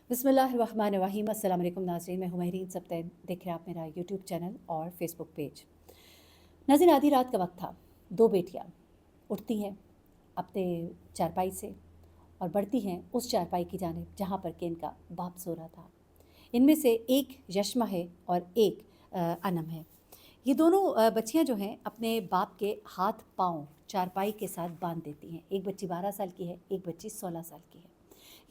बिस्मिल्लाहिर्रहमानिर्रहीम। अस्सलाम वालेकुम नाज़रीन, मैं हुमैरीन सब देख रहे हैं आप मेरा यूट्यूब चैनल और फेसबुक पेज। नाज़रीन, आधी रात का वक्त था। दो बेटियां उठती हैं अपने चारपाई से और बढ़ती हैं उस चारपाई की जानिब जहाँ पर कि इनका बाप सो रहा था। इनमें से एक यशमा है और एक अनम है। ये दोनों बच्चियां जो हैं अपने बाप के हाथ पाँव चारपाई के साथ बांध देती हैं। एक बच्ची 12 साल की है, एक बच्ची 16 साल की है।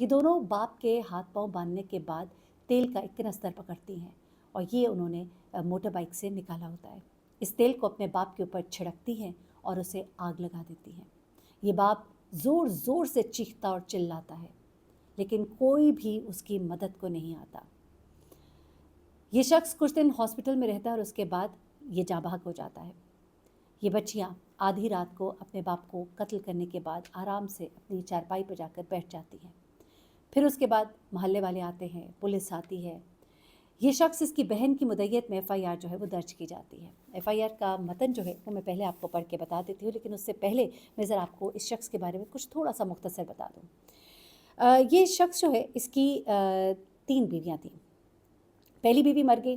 ये दोनों बाप के हाथ पांव बांधने के बाद तेल का एक कनस्तर पकड़ती हैं और ये उन्होंने मोटर बाइक से निकाला होता है। इस तेल को अपने बाप के ऊपर छिड़कती हैं और उसे आग लगा देती हैं। ये बाप ज़ोर ज़ोर से चीखता और चिल्लाता है, लेकिन कोई भी उसकी मदद को नहीं आता। ये शख्स कुछ दिन हॉस्पिटल में रहता है और उसके बाद ये जाँ बहक हो जाता है। ये बच्चियाँ आधी रात को अपने बाप को कत्ल करने के बाद आराम से अपनी चारपाई पर जाकर बैठ जाती हैं। फिर उसके बाद मोहल्ले वाले आते हैं, पुलिस आती है। ये शख्स, इसकी बहन की मुद्दत में एफ़आईआर जो है वो दर्ज की जाती है। एफ़आईआर का मतन जो है वो मैं पहले आपको पढ़ के बता देती हूँ, लेकिन उससे पहले मैं ज़रा आपको इस शख्स के बारे में कुछ थोड़ा सा मुख्तसर बता दूँ। ये शख्स जो है, इसकी 3 बीवियाँ थीं। पहली बीवी मर गई,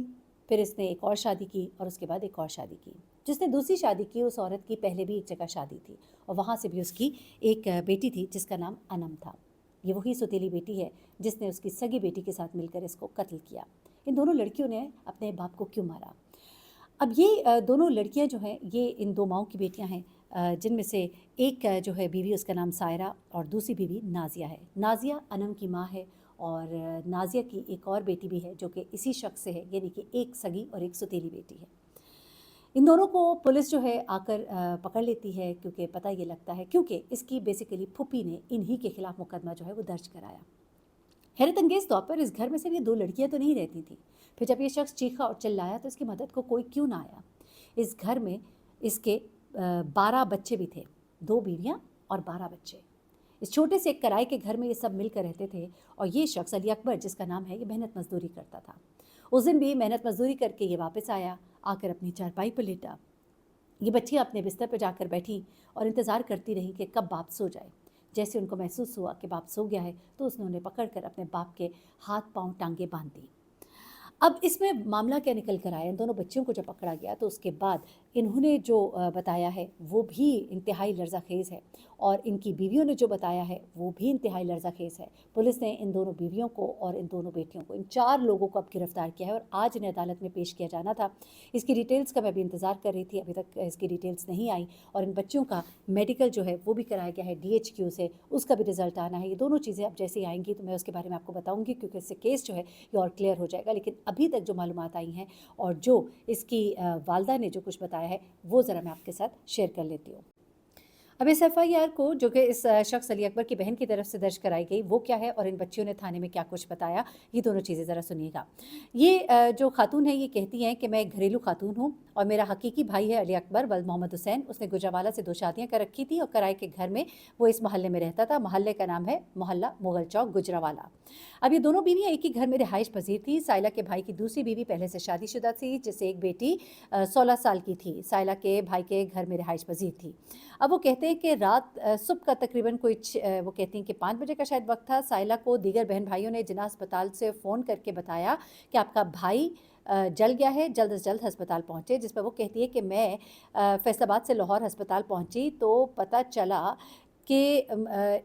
फिर इसने एक और शादी की और उसके बाद एक और शादी की। जिसने दूसरी शादी की उस औरत की पहले भी एक जगह शादी थी और वहाँ से भी उसकी एक बेटी थी जिसका नाम अनम था। ये वही सौतेली बेटी है जिसने उसकी सगी बेटी के साथ मिलकर इसको कत्ल किया। इन दोनों लड़कियों ने अपने बाप को क्यों मारा? अब ये दोनों लड़कियां जो हैं ये इन दो माओं की बेटियां हैं, जिनमें से एक जो है बीवी, उसका नाम सायरा, और दूसरी बीवी नाजिया है। नाजिया अनम की माँ है और नाजिया की एक और बेटी भी है जो कि इसी शख्स से है, यानी कि एक सगी और एक सौतेली बेटी है। इन दोनों को पुलिस जो है आकर पकड़ लेती है, क्योंकि पता ये लगता है क्योंकि इसकी बेसिकली फूफी ने इन्हीं के खिलाफ मुकदमा जो है वो दर्ज कराया। हैरत अंगेज़ तौर पर इस घर में सिर्फ ये 2 लड़कियां तो नहीं रहती थी। फिर जब ये शख्स चीखा और चिल्लाया तो इसकी मदद को कोई क्यों ना आया। इस घर में इसके 12 बच्चे भी थे, 2 बीवियां और 12 बच्चे। इस छोटे से एक किराए के घर में ये सब मिलकर रहते थे और ये शख्स अली अकबर, जिसका नाम है, ये मेहनत मजदूरी करता था। उस दिन भी मेहनत मजदूरी करके ये वापस आया, आकर अपनी चारपाई पर लेटा। ये बच्चियाँ अपने बिस्तर पर जाकर बैठी और इंतज़ार करती रहीं कि कब बाप सो जाए। जैसे उनको महसूस हुआ कि बाप सो गया है तो उन्होंने पकड़कर अपने बाप के हाथ पांव टांगे बांध दी। अब इसमें मामला क्या निकल कर आया, इन दोनों बच्चियों को जब पकड़ा गया तो उसके बाद इन्होंने जो बताया है वो भी इंतहाई लर्ज़ाखेज़ है और इनकी बीवियों ने जो बताया है वो भी इंतहाई लर्ज़ाखेज़ है। पुलिस ने इन दोनों बीवियों को और इन दोनों बेटियों को, इन 4 लोगों को अब गिरफ्तार किया है और आज इन्हें अदालत में पेश किया जाना था। इसकी डिटेल्स का मैं भी इंतज़ार कर रही थी, अभी तक इसकी डिटेल्स नहीं आई और इन बच्चियों का मेडिकल जो है वो भी कराया गया है DHQ से, उसका भी रिज़ल्ट आना है। ये दोनों चीज़ें अब जैसे ही आएंगी तो मैं उसके बारे में आपको बताऊँगी, क्योंकि इससे केस जो है ये और क्लियर हो जाएगा। लेकिन अभी तक जो मालूमात आई हैं और जो इसकी वालदा ने जो कुछ बताया है वो ज़रा मैं आपके साथ शेयर कर लेती हूँ। अब इस एफ़आईआर को, जो कि इस शख्स अली अकबर की बहन की तरफ से दर्ज कराई गई, वो क्या है और इन बच्चियों ने थाने में क्या कुछ बताया, ये दोनों चीज़ें ज़रा सुनिएगा। ये जो खातून है ये कहती हैं कि मैं एक घरेलू खातून हूँ और मेरा हकीकी भाई है अली अकबर वल्द मोहम्मद हुसैन। उसने गुजरावाला से 2 शादियाँ कर रखी थी और किराए के घर में वो इस मोहल्ले में रहता था। मोहल्ले का नाम है मोहल्ला मुगल चौक, गुजरावाला। अब ये दोनों बीवियाँ एक ही घर में रिहाइश पजीर थी। साइला के भाई की दूसरी बीवी पहले से शादीशुदा थी, जिससे एक बेटी 16 साल की थी। साइला के भाई के घर में रिहाइश पजीर थी। अब वो कहते हैं कि रात सुबह का तकरीबन कोई वो कहती हैं कि 5 बजे का शायद वक्त था। साइला को दीगर बहन भाइयों ने जिना अस्पताल से फ़ोन करके बताया कि आपका भाई जल गया है, जल्द से जल्द अस्पताल पहुँचे। जिस पर वो कहती है कि मैं फैसलाबाद से लाहौर अस्पताल पहुँची तो पता चला कि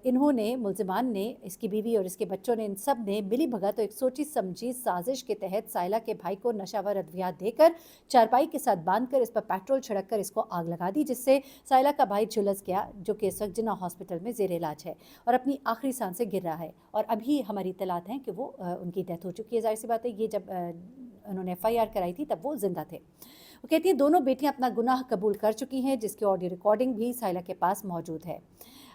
इन्होंने, मुलजिमान ने, इसकी बीवी और इसके बच्चों ने, इन सब ने मिली भगत और एक सोची समझी साजिश के तहत साइला के भाई को नशावर अद्वियात देकर चारपाई के साथ बांधकर इस पर पेट्रोल छिड़क कर इसको आग लगा दी, जिससे साइला का भाई झुलस गया, जो कि इस वक्त जिन्ना हॉस्पिटल में जेर इलाज है और अपनी आखिरी सांसें गिर रहा है। और अभी हमारी इत्तलात हैं कि वो उनकी डेथ हो चुकी है। जाहिर सी बात है, ये जब उन्होंने एफ़आईआर कराई थी तब वो जिंदा थे। वो कहती है दोनों बेटियां अपना गुनाह कबूल कर चुकी हैं, जिसकी ऑडियो रिकॉर्डिंग भी साइला के पास मौजूद है।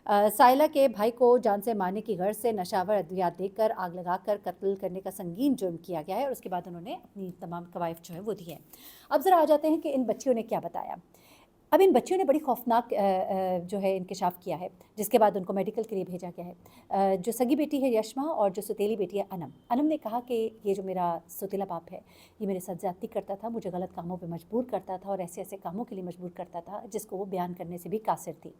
साइला के भाई को जान से मारने की गर्ज से नशावर अद्वियात देकर आग लगाकर कत्ल करने का संगीन जुर्म किया गया है और उसके बाद उन्होंने अपनी तमाम कवायद जो है वो दी है। अब ज़रा आ जाते हैं कि इन बच्चियों ने क्या बताया। अब इन बच्चियों ने बड़ी खौफनाक जो है इंकशाफ किया है, जिसके बाद उनको मेडिकल के लिए भेजा गया है। जो सगी बेटी है यशमा और जो सौतेली बेटी है अनम, अनम ने कहा कि ये जो मेरा सौतेला बाप है, ये मेरे साथ ज़्यादती करता था, मुझे गलत कामों पे मजबूर करता था और ऐसे ऐसे कामों के लिए मजबूर करता था जिसको वो बयान करने से भी कासिर थी।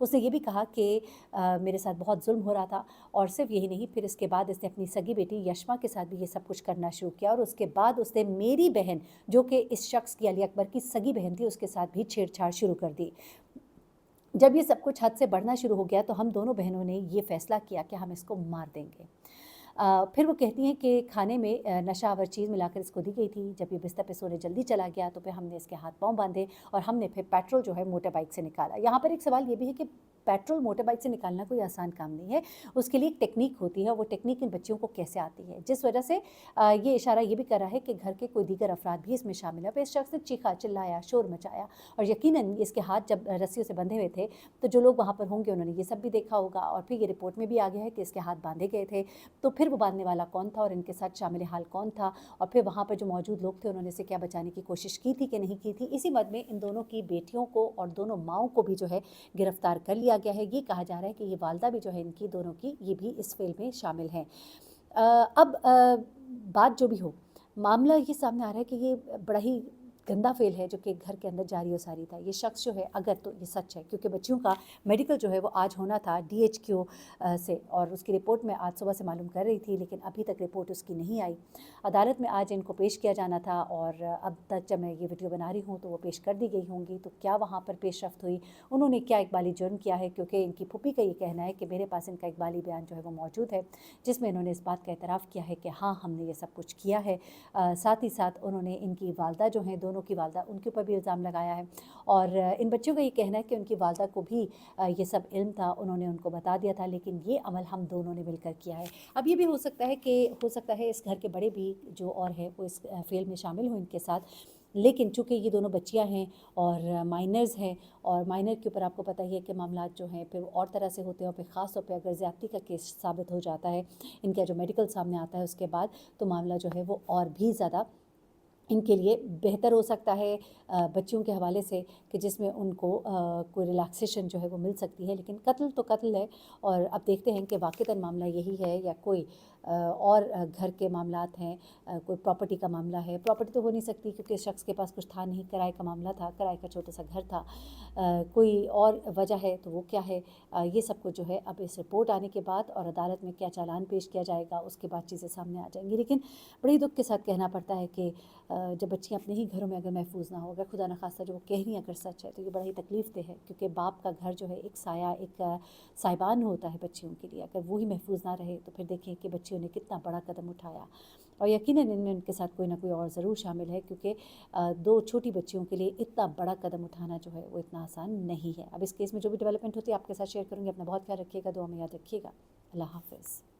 उसने ये भी कहा कि मेरे साथ बहुत जुल्म हो रहा था, और सिर्फ यही नहीं, फिर इसके बाद इसने अपनी सगी बेटी यशमा के साथ भी ये सब कुछ करना शुरू किया, और उसके बाद उसने मेरी बहन, जो कि इस शख्स की, अली अकबर की सगी बहन थी, उसके साथ भी छेड़छाड़ शुरू कर दी। जब ये सब कुछ हद से बढ़ना शुरू हो गया तो हम दोनों बहनों ने ये फ़ैसला किया कि हम इसको मार देंगे। फिर वो कहती हैं कि खाने में नशा आवर चीज़ मिलाकर इसको दी गई थी। जब ये बिस्तर पे सोने जल्दी चला गया तो फिर हमने इसके हाथ पाँव बांधे और हमने फिर पेट्रोल जो है मोटर बाइक से निकाला। यहाँ पर एक सवाल ये भी है कि पेट्रोल मोटर बाइक से निकालना कोई आसान काम नहीं है, उसके लिए एक टेक्निक होती है, वो टेक्निक इन बच्चियों को कैसे आती है, जिस वजह से ये इशारा ये भी कर रहा है कि घर के कोई दीगर अफराद भी इसमें शामिल है। फिर इस शख्स ने चीखा, चिल्लाया, शोर मचाया, और यकीनन इसके हाथ जब रस्सियों से बंधे हुए थे तो जो लोग वहाँ पर होंगे उन्होंने ये सब भी देखा होगा, और फिर ये रिपोर्ट में भी आ गया है कि इसके हाथ बांधे गए थे। तो फिर वो बांधने वाला कौन था और इनके साथ शामिल हाल कौन था, और फिर वहाँ पर जो मौजूद लोग थे उन्होंने इसे क्या बचाने की कोशिश की थी कि नहीं की थी। इसी मद में इन दोनों की बेटियों को और दोनों माओं को भी जो है गिरफ्तार कर लिया गया है। ये कहा जा रहा है कि ये वालदा भी जो है इनकी दोनों की, ये भी इस फेल में शामिल हैं। अब बात जो भी हो, मामला ये सामने आ रहा है कि ये बड़ा ही गंदा फेल है जो कि घर के अंदर जारी और सारी था। ये शख्स जो है, अगर तो ये सच है, क्योंकि बच्चियों का मेडिकल जो है वो आज होना था DHQ से, और उसकी रिपोर्ट मैं आज सुबह से मालूम कर रही थी, लेकिन अभी तक रिपोर्ट उसकी नहीं आई। अदालत में आज इनको पेश किया जाना था, और अब तक जब मैं ये वीडियो बना रही हूँ तो वो पेश कर दी गई होंगी। तो क्या वहाँ पर पेशरफ्त हुई, उन्होंने क्या इकबाली जुर्म किया है, क्योंकि इनकी फूफी का ये कहना है कि मेरे पास इनका इकबाली बयान जो है वो मौजूद है, जिसमें इन्होंने इस बात का एतराफ़ किया है कि हाँ, हमने ये सब कुछ किया है। साथ ही साथ उन्होंने इनकी वालदा जो हैं, दोनों की वालदा, उनके ऊपर भी इल्ज़ाम लगाया है, और इन बच्चों का ये कहना है कि उनकी वालदा को भी ये सब इल्म था, उन्होंने उनको बता दिया था, लेकिन ये अमल हम दोनों ने मिलकर किया है। अब ये भी हो सकता है कि इस घर के बड़े भी जो और है वो इस फेल में शामिल हों इनके साथ, लेकिन चूँकि ये दोनों बच्चियां हैं और माइनर्स हैं, और माइनर के ऊपर आपको पता ही है कि मामलात जो हैं फिर और तरह से होते हैं, और फिर ख़ास तौर पे अगर ज़्यादती का केस साबित हो जाता है, इनका जो मेडिकल सामने आता है उसके बाद, तो मामला जो है वो और भी ज़्यादा इनके लिए बेहतर हो सकता है बच्चियों के हवाले से, कि जिसमें उनको कोई रिलैक्सेशन जो है वो मिल सकती है। लेकिन कत्ल तो कत्ल है, और अब देखते हैं कि वाक़ईतन मामला यही है या कोई और घर के मामलात हैं, कोई प्रॉपर्टी का मामला है। प्रॉपर्टी तो हो नहीं सकती क्योंकि इस शख्स के पास कुछ था नहीं, किराए का मामला था, किराए का छोटा सा घर था। कोई और वजह है तो वो क्या है, ये सब कुछ जो है अब इस रिपोर्ट आने के बाद और अदालत में क्या चालान पेश किया जाएगा उसके बाद चीज़ें सामने आ जाएंगी। लेकिन बड़े दुख के साथ कहना पड़ता है कि जब बच्चियाँ अपने ही घरों में अगर महफूज ना हो, अगर खुदा न खास्ता जो वो कह रही हैं अगर सच है, तो ये बड़ा ही तकलीफ़ दे है, क्योंकि बाप का घर जो है एक साया, एक साइबान होता है बच्चियों के लिए। अगर वो ही महफूज ना रहे तो फिर देखें कि बच्चियों ने कितना बड़ा कदम उठाया, और यकीनन इनमें उनके साथ कोई ना कोई और ज़रूर शामिल है, क्योंकि दो छोटी बच्चियों के लिए इतना बड़ा कदम उठाना जो है वो इतना आसान नहीं है। अब इस केस में जो भी डेवलपमेंट होती है आपके साथ शेयर करूँगी। अपना बहुत ख्याल रखिएगा, दुआ में याद रखिएगा। अल्लाह हाफ़िज़।